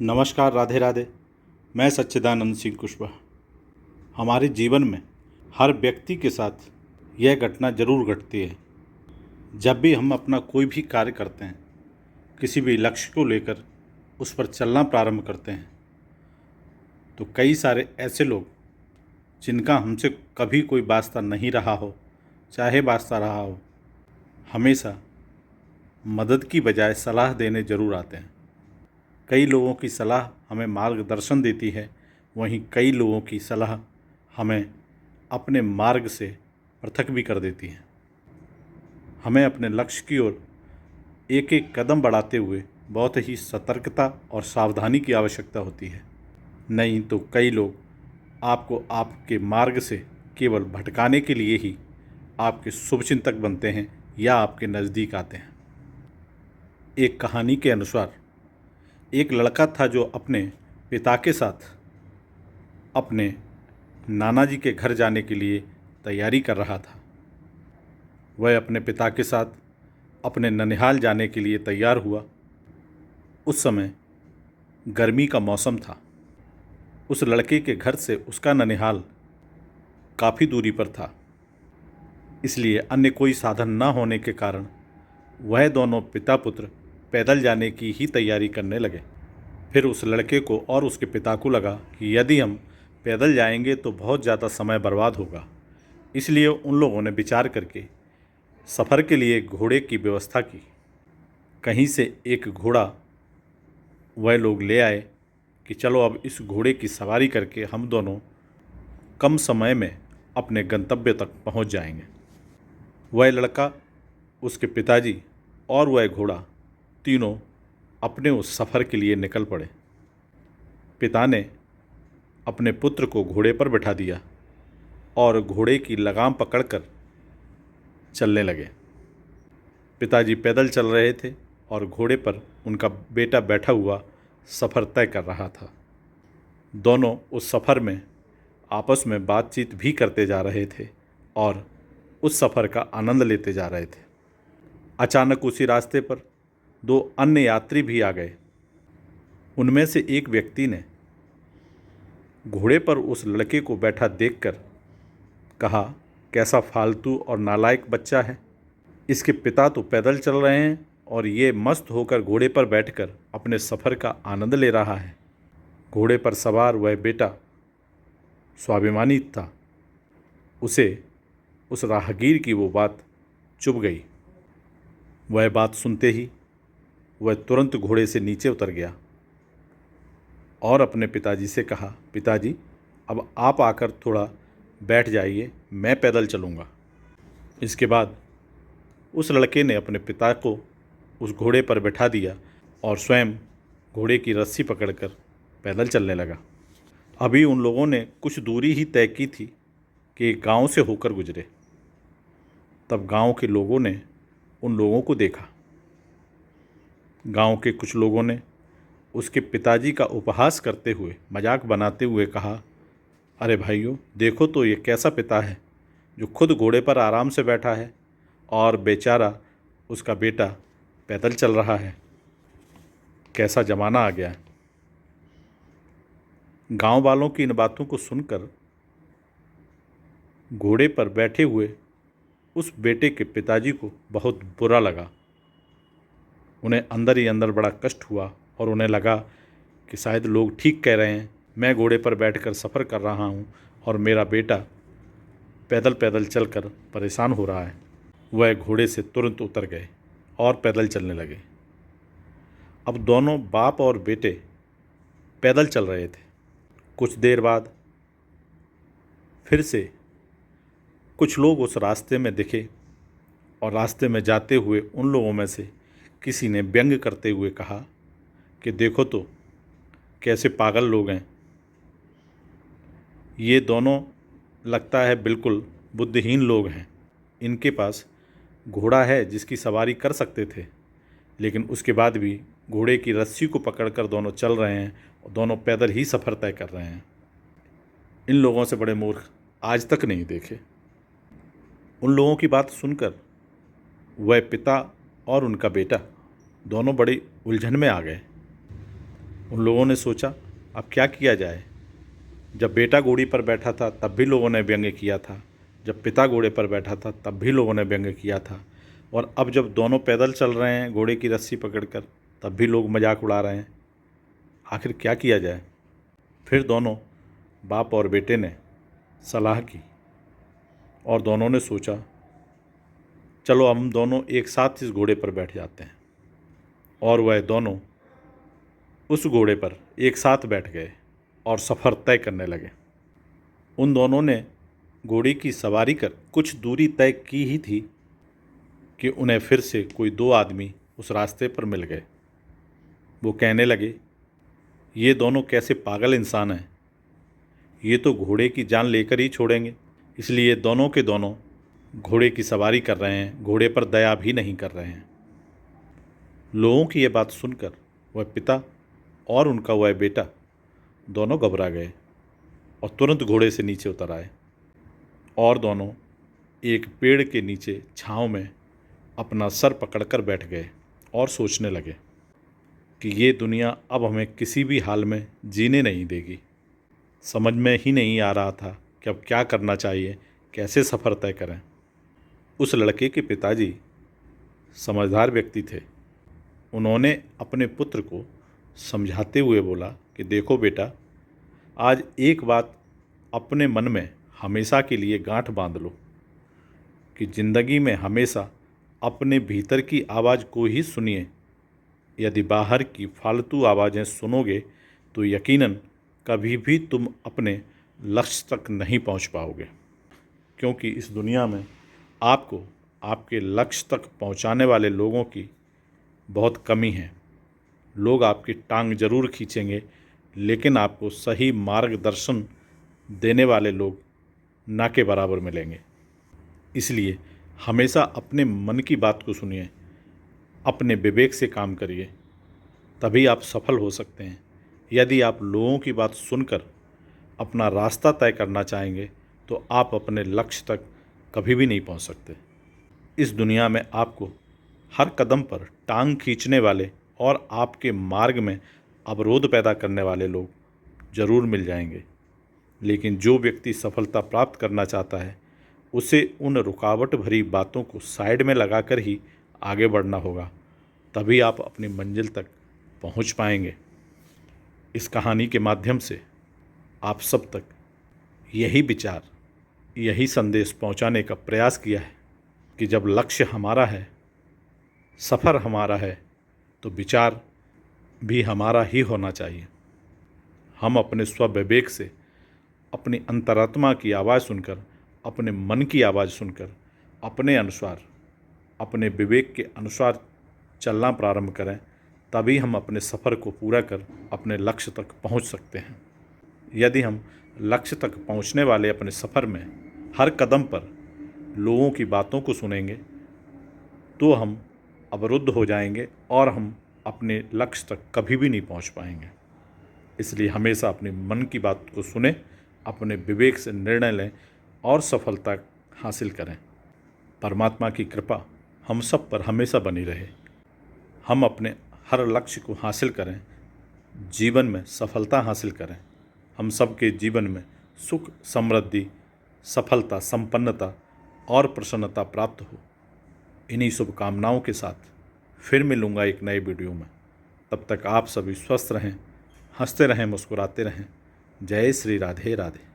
नमस्कार, राधे राधे। मैं सच्चिदानंद सिंह कुशवाहा। हमारे जीवन में हर व्यक्ति के साथ यह घटना ज़रूर घटती है। जब भी हम अपना कोई भी कार्य करते हैं, किसी भी लक्ष्य को लेकर उस पर चलना प्रारंभ करते हैं, तो कई सारे ऐसे लोग जिनका हमसे कभी कोई वास्ता नहीं रहा हो, चाहे वास्ता रहा हो, हमेशा मदद की बजाय सलाह देने ज़रूर आते हैं। कई लोगों की सलाह हमें मार्गदर्शन देती है, वहीं कई लोगों की सलाह हमें अपने मार्ग से पृथक भी कर देती है। हमें अपने लक्ष्य की ओर एक एक कदम बढ़ाते हुए बहुत ही सतर्कता और सावधानी की आवश्यकता होती है। नहीं तो कई लोग आपको आपके मार्ग से केवल भटकाने के लिए ही आपके शुभचिंतक बनते हैं या आपके नज़दीक आते हैं। एक कहानी के अनुसार एक लड़का था जो अपने पिता के साथ अपने नाना जी के घर जाने के लिए तैयारी कर रहा था। वह अपने पिता के साथ अपने ननिहाल जाने के लिए तैयार हुआ। उस समय गर्मी का मौसम था। उस लड़के के घर से उसका ननिहाल काफ़ी दूरी पर था, इसलिए अन्य कोई साधन न होने के कारण वह दोनों पिता पुत्र पैदल जाने की ही तैयारी करने लगे। फिर उस लड़के को और उसके पिता को लगा कि यदि हम पैदल जाएंगे तो बहुत ज़्यादा समय बर्बाद होगा। इसलिए उन लोगों ने विचार करके सफ़र के लिए घोड़े की व्यवस्था की। कहीं से एक घोड़ा वह लोग ले आए कि चलो अब इस घोड़े की सवारी करके हम दोनों कम समय में अपने गंतव्य तक पहुंच जाएंगे। वह लड़का, उसके पिताजी और वह घोड़ा तीनों अपने उस सफ़र के लिए निकल पड़े। पिता ने अपने पुत्र को घोड़े पर बैठा दिया और घोड़े की लगाम पकड़कर चलने लगे। पिताजी पैदल चल रहे थे और घोड़े पर उनका बेटा बैठा हुआ सफ़र तय कर रहा था। दोनों उस सफ़र में आपस में बातचीत भी करते जा रहे थे और उस सफ़र का आनंद लेते जा रहे थे। अचानक उसी रास्ते पर दो अन्य यात्री भी आ गए। उनमें से एक व्यक्ति ने घोड़े पर उस लड़के को बैठा देखकर कहा, कैसा फालतू और नालायक बच्चा है। इसके पिता तो पैदल चल रहे हैं और ये मस्त होकर घोड़े पर बैठकर अपने सफ़र का आनंद ले रहा है। घोड़े पर सवार वह बेटा स्वाभिमानी था। उसे उस राहगीर की वो बात चुभ गई। वह बात सुनते ही वह तुरंत घोड़े से नीचे उतर गया और अपने पिताजी से कहा, पिताजी अब आप आकर थोड़ा बैठ जाइए, मैं पैदल चलूँगा। इसके बाद उस लड़के ने अपने पिता को उस घोड़े पर बैठा दिया और स्वयं घोड़े की रस्सी पकड़कर पैदल चलने लगा। अभी उन लोगों ने कुछ दूरी ही तय की थी कि एक गांव से होकर गुजरे। तब गांव के लोगों ने उन लोगों को देखा। गांव के कुछ लोगों ने उसके पिताजी का उपहास करते हुए, मजाक बनाते हुए कहा, अरे भाइयों, देखो तो ये कैसा पिता है जो खुद घोड़े पर आराम से बैठा है और बेचारा उसका बेटा पैदल चल रहा है। कैसा ज़माना आ गया है। गांव वालों की इन बातों को सुनकर घोड़े पर बैठे हुए उस बेटे के पिताजी को बहुत बुरा लगा। उन्हें अंदर ही अंदर बड़ा कष्ट हुआ और उन्हें लगा कि शायद लोग ठीक कह रहे हैं, मैं घोड़े पर बैठकर सफ़र कर रहा हूँ और मेरा बेटा पैदल पैदल चलकर परेशान हो रहा है। वह घोड़े से तुरंत उतर गए और पैदल चलने लगे। अब दोनों बाप और बेटे पैदल चल रहे थे। कुछ देर बाद फिर से कुछ लोग उस रास्ते में दिखे और रास्ते में जाते हुए उन लोगों में से किसी ने व्यंग करते हुए कहा कि देखो तो कैसे पागल लोग हैं। ये दोनों लगता है बिल्कुल बुद्धिहीन लोग हैं। इनके पास घोड़ा है जिसकी सवारी कर सकते थे, लेकिन उसके बाद भी घोड़े की रस्सी को पकड़कर दोनों चल रहे हैं और दोनों पैदल ही सफ़र तय कर रहे हैं। इन लोगों से बड़े मूर्ख आज तक नहीं देखे। उन लोगों की बात सुनकर वह पिता और उनका बेटा दोनों बड़ी उलझन में आ गए। उन लोगों ने सोचा अब क्या किया जाए। जब बेटा घोड़ी पर बैठा था तब भी लोगों ने व्यंग्य किया था, जब पिता घोड़े पर बैठा था तब भी लोगों ने व्यंग्य किया था, और अब जब दोनों पैदल चल रहे हैं घोड़े की रस्सी पकड़कर तब भी लोग मजाक उड़ा रहे हैं। आखिर क्या किया जाए। फिर दोनों बाप और बेटे ने सलाह की और दोनों ने सोचा चलो हम दोनों एक साथ इस घोड़े पर बैठ जाते हैं। और वह दोनों उस घोड़े पर एक साथ बैठ गए और सफ़र तय करने लगे। उन दोनों ने घोड़े की सवारी कर कुछ दूरी तय की ही थी कि उन्हें फिर से कोई दो आदमी उस रास्ते पर मिल गए। वो कहने लगे, ये दोनों कैसे पागल इंसान हैं, ये तो घोड़े की जान लेकर ही छोड़ेंगे। इसलिए दोनों के दोनों घोड़े की सवारी कर रहे हैं, घोड़े पर दया भी नहीं कर रहे हैं। लोगों की ये बात सुनकर वह पिता और उनका वह बेटा दोनों घबरा गए और तुरंत घोड़े से नीचे उतर आए और दोनों एक पेड़ के नीचे छांव में अपना सर पकड़कर बैठ गए और सोचने लगे कि ये दुनिया अब हमें किसी भी हाल में जीने नहीं देगी। समझ में ही नहीं आ रहा था कि अब क्या करना चाहिए, कैसे सफ़र तय करें। उस लड़के के पिताजी समझदार व्यक्ति थे। उन्होंने अपने पुत्र को समझाते हुए बोला कि देखो बेटा, आज एक बात अपने मन में हमेशा के लिए गांठ बांध लो कि ज़िंदगी में हमेशा अपने भीतर की आवाज़ को ही सुनिए। यदि बाहर की फालतू आवाज़ें सुनोगे तो यकीनन कभी भी तुम अपने लक्ष्य तक नहीं पहुंच पाओगे, क्योंकि इस दुनिया में आपको आपके लक्ष्य तक पहुंचाने वाले लोगों की बहुत कमी है। लोग आपकी टांग जरूर खींचेंगे, लेकिन आपको सही मार्गदर्शन देने वाले लोग ना के बराबर मिलेंगे। इसलिए हमेशा अपने मन की बात को सुनिए, अपने विवेक से काम करिए, तभी आप सफल हो सकते हैं। यदि आप लोगों की बात सुनकर अपना रास्ता तय करना चाहेंगे तो आप अपने लक्ष्य तक कभी भी नहीं पहुंच सकते। इस दुनिया में आपको हर कदम पर टांग खींचने वाले और आपके मार्ग में अवरोध पैदा करने वाले लोग ज़रूर मिल जाएंगे, लेकिन जो व्यक्ति सफलता प्राप्त करना चाहता है उसे उन रुकावट भरी बातों को साइड में लगाकर ही आगे बढ़ना होगा, तभी आप अपनी मंजिल तक पहुंच पाएंगे। इस कहानी के माध्यम से आप सब तक यही विचार, यही संदेश पहुंचाने का प्रयास किया है कि जब लक्ष्य हमारा है, सफ़र हमारा है, तो विचार भी हमारा ही होना चाहिए। हम अपने स्वविवेक से, अपनी अंतरात्मा की आवाज़ सुनकर, अपने मन की आवाज़ सुनकर, अपने अनुसार, अपने विवेक के अनुसार चलना प्रारंभ करें, तभी हम अपने सफ़र को पूरा कर अपने लक्ष्य तक पहुंच सकते हैं। यदि हम लक्ष्य तक पहुंचने वाले अपने सफ़र में हर कदम पर लोगों की बातों को सुनेंगे तो हम अवरुद्ध हो जाएंगे और हम अपने लक्ष्य तक कभी भी नहीं पहुंच पाएंगे। इसलिए हमेशा अपने मन की बात को सुने, अपने विवेक से निर्णय लें और सफलता हासिल करें। परमात्मा की कृपा हम सब पर हमेशा बनी रहे। हम अपने हर लक्ष्य को हासिल करें, जीवन में सफलता हासिल करें। हम सबके जीवन में सुख, समृद्धि, सफलता, संपन्नता और प्रसन्नता प्राप्त हो। इन्हीं शुभकामनाओं के साथ फिर मिलूँगा एक नए वीडियो में। तब तक आप सभी स्वस्थ रहें, हंसते रहें, मुस्कुराते रहें। जय श्री राधे राधे।